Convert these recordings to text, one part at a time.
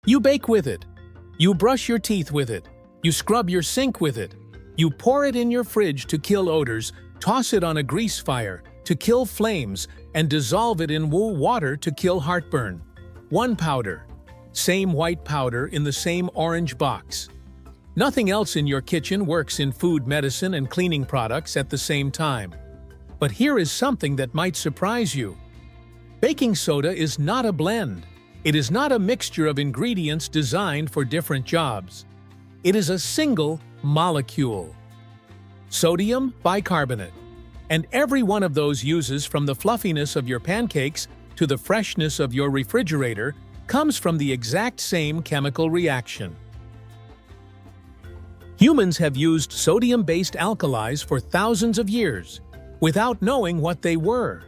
You bake with it. You brush your teeth with it. You scrub your sink with it. You pour it in your fridge to kill odors, toss it on a grease fire to kill flames, and dissolve it in water to kill heartburn. One powder. Same white powder in the same orange box. Nothing else in your kitchen works in food, medicine, and cleaning products at the same time. But here is something that might surprise you. Baking soda is not a blend. It is not a mixture of ingredients designed for different jobs. It is a single molecule. Sodium bicarbonate. And every one of those uses, from the fluffiness of your pancakes to the freshness of your refrigerator, comes from the exact same chemical reaction. Humans have used sodium-based alkalis for thousands of years, without knowing what they were.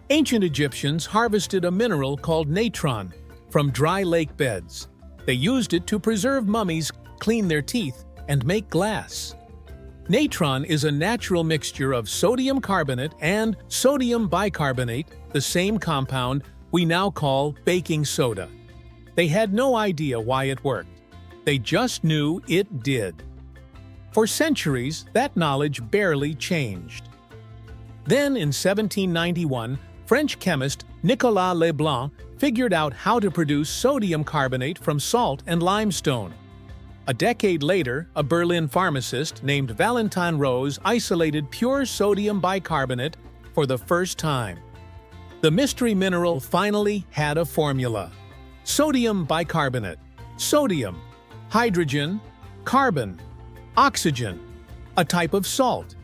Ancient Egyptians harvested a mineral called natron from dry lake beds. They used it to preserve mummies, clean their teeth, and make glass. Natron is a natural mixture of sodium carbonate and sodium bicarbonate, the same compound we now call baking soda. They had no idea why it worked. They just knew it did. For centuries, that knowledge barely changed. Then, in 1791, French chemist Nicolas Leblanc figured out how to produce sodium carbonate from salt and limestone. A decade later, a Berlin pharmacist named Valentin Rose isolated pure sodium bicarbonate for the first time. The mystery mineral finally had a formula. Sodium bicarbonate. Sodium, hydrogen, carbon, oxygen, a type of salt.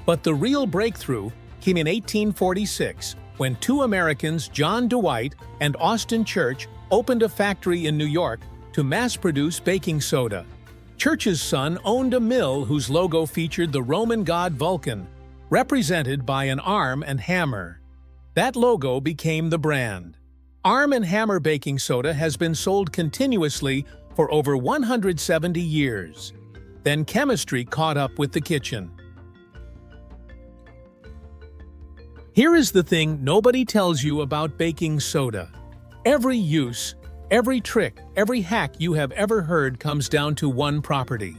But the real breakthrough came in 1846 when two Americans, John Dwight and Austin Church, opened a factory in New York to mass-produce baking soda. Church's son owned a mill whose logo featured the Roman god Vulcan, represented by an arm and hammer. That logo became the brand. Arm & Hammer baking soda has been sold continuously for over 170 years. Then chemistry caught up with the kitchen. Here is the thing nobody tells you about baking soda. Every use, every trick, every hack you have ever heard comes down to one property.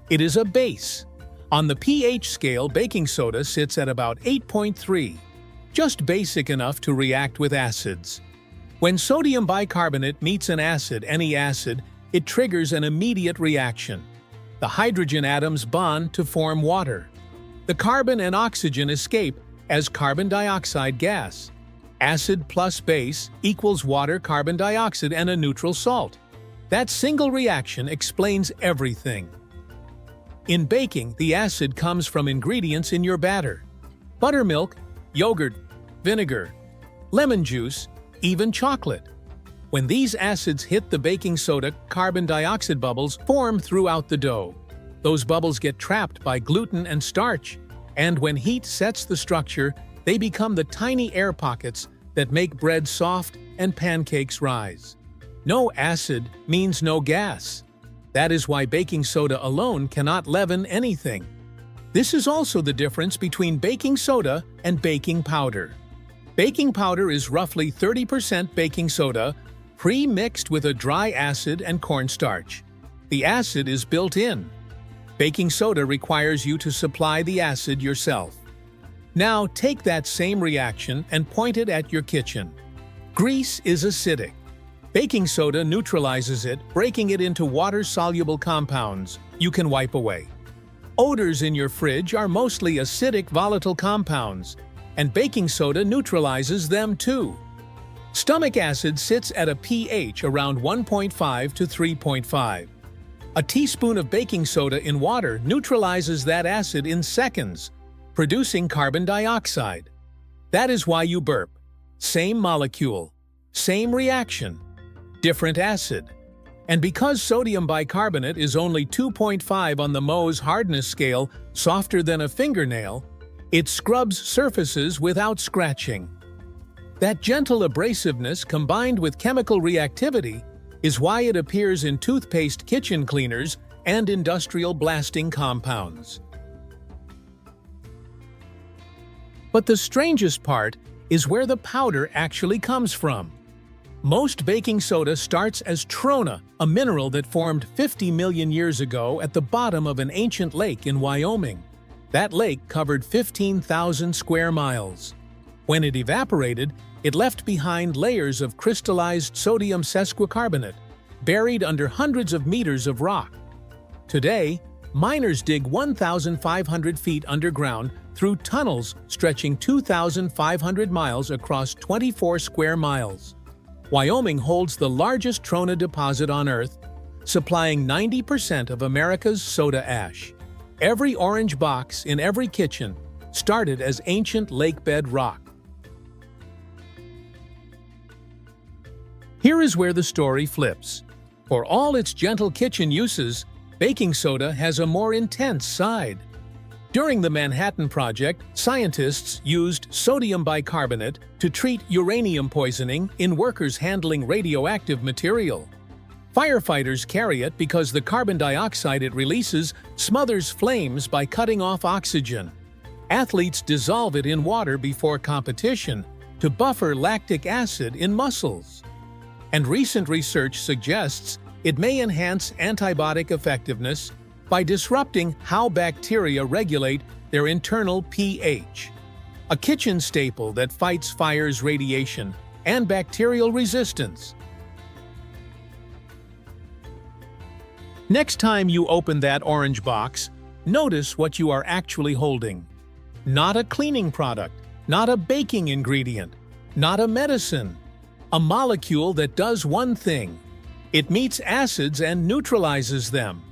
It is a base. On the pH scale, baking soda sits at about 8.3, just basic enough to react with acids. When sodium bicarbonate meets an acid, any acid, it triggers an immediate reaction. The hydrogen atoms bond to form water. The carbon and oxygen escape as carbon dioxide gas. Acid plus base equals water, carbon dioxide, and a neutral salt. That single reaction explains everything. In baking, the acid comes from ingredients in your batter. Buttermilk, yogurt, vinegar, lemon juice, even chocolate. When these acids hit the baking soda, carbon dioxide bubbles form throughout the dough. Those bubbles get trapped by gluten and starch, and when heat sets the structure, they become the tiny air pockets that make bread soft and pancakes rise. No acid means no gas. That is why baking soda alone cannot leaven anything. This is also the difference between baking soda and baking powder. Baking powder is roughly 30% baking soda, pre-mixed with a dry acid and cornstarch. The acid is built in. Baking soda requires you to supply the acid yourself. Now take that same reaction and point it at your kitchen. Grease is acidic. Baking soda neutralizes it, breaking it into water-soluble compounds you can wipe away. Odors in your fridge are mostly acidic volatile compounds, and baking soda neutralizes them too. Stomach acid sits at a pH around 1.5 to 3.5. A teaspoon of baking soda in water neutralizes that acid in seconds, producing carbon dioxide. That is why you burp. Same molecule, same reaction, different acid. And because sodium bicarbonate is only 2.5 on the Mohs hardness scale, softer than a fingernail, it scrubs surfaces without scratching. That gentle abrasiveness combined with chemical reactivity is why it appears in toothpaste, kitchen cleaners, and industrial blasting compounds. But the strangest part is where the powder actually comes from. Most baking soda starts as trona, a mineral that formed 50 million years ago at the bottom of an ancient lake in Wyoming. That lake covered 15,000 square miles. When it evaporated, it left behind layers of crystallized sodium sesquicarbonate, buried under hundreds of meters of rock. Today, miners dig 1,500 feet underground through tunnels stretching 2,500 miles across 24 square miles. Wyoming holds the largest trona deposit on Earth, supplying 90% of America's soda ash. Every orange box in every kitchen started as ancient lakebed rock. Here is where the story flips. For all its gentle kitchen uses, baking soda has a more intense side. During the Manhattan Project, scientists used sodium bicarbonate to treat uranium poisoning in workers handling radioactive material. Firefighters carry it because the carbon dioxide it releases smothers flames by cutting off oxygen. Athletes dissolve it in water before competition to buffer lactic acid in muscles. And recent research suggests it may enhance antibiotic effectiveness by disrupting how bacteria regulate their internal pH. A kitchen staple that fights fire's radiation and bacterial resistance. Next time you open that orange box, notice what you are actually holding. Not a cleaning product, not a baking ingredient, not a medicine. A molecule that does one thing. It meets acids and neutralizes them.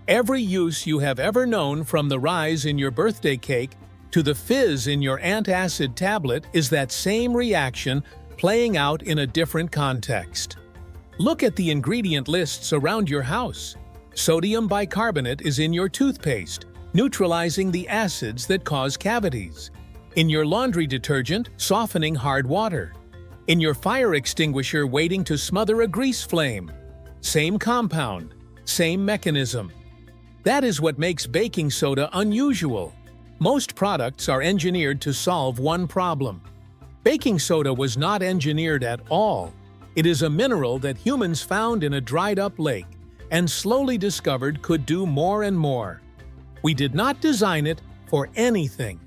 Every use you have ever known, from the rise in your birthday cake to the fizz in your antacid tablet, is that same reaction playing out in a different context. Look at the ingredient lists around your house. Sodium bicarbonate is in your toothpaste, neutralizing the acids that cause cavities. In your laundry detergent, softening hard water. In your fire extinguisher, waiting to smother a grease flame. Same compound, same mechanism. That is what makes baking soda unusual. Most products are engineered to solve one problem. Baking soda was not engineered at all. It is a mineral that humans found in a dried-up lake and slowly discovered could do more and more. We did not design it for anything.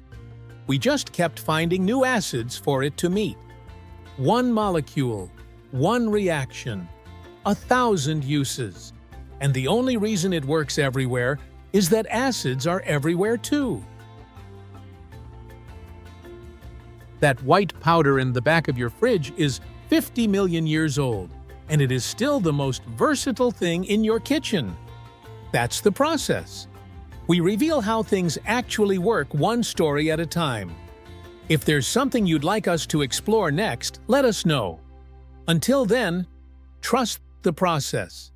We just kept finding new acids for it to meet. One molecule, one reaction, 1,000 uses. And the only reason it works everywhere is that acids are everywhere too. That white powder in the back of your fridge is 50 million years old, and it is still the most versatile thing in your kitchen. That's the process. We reveal how things actually work, one story at a time. If there's something you'd like us to explore next, let us know. Until then, trust the process.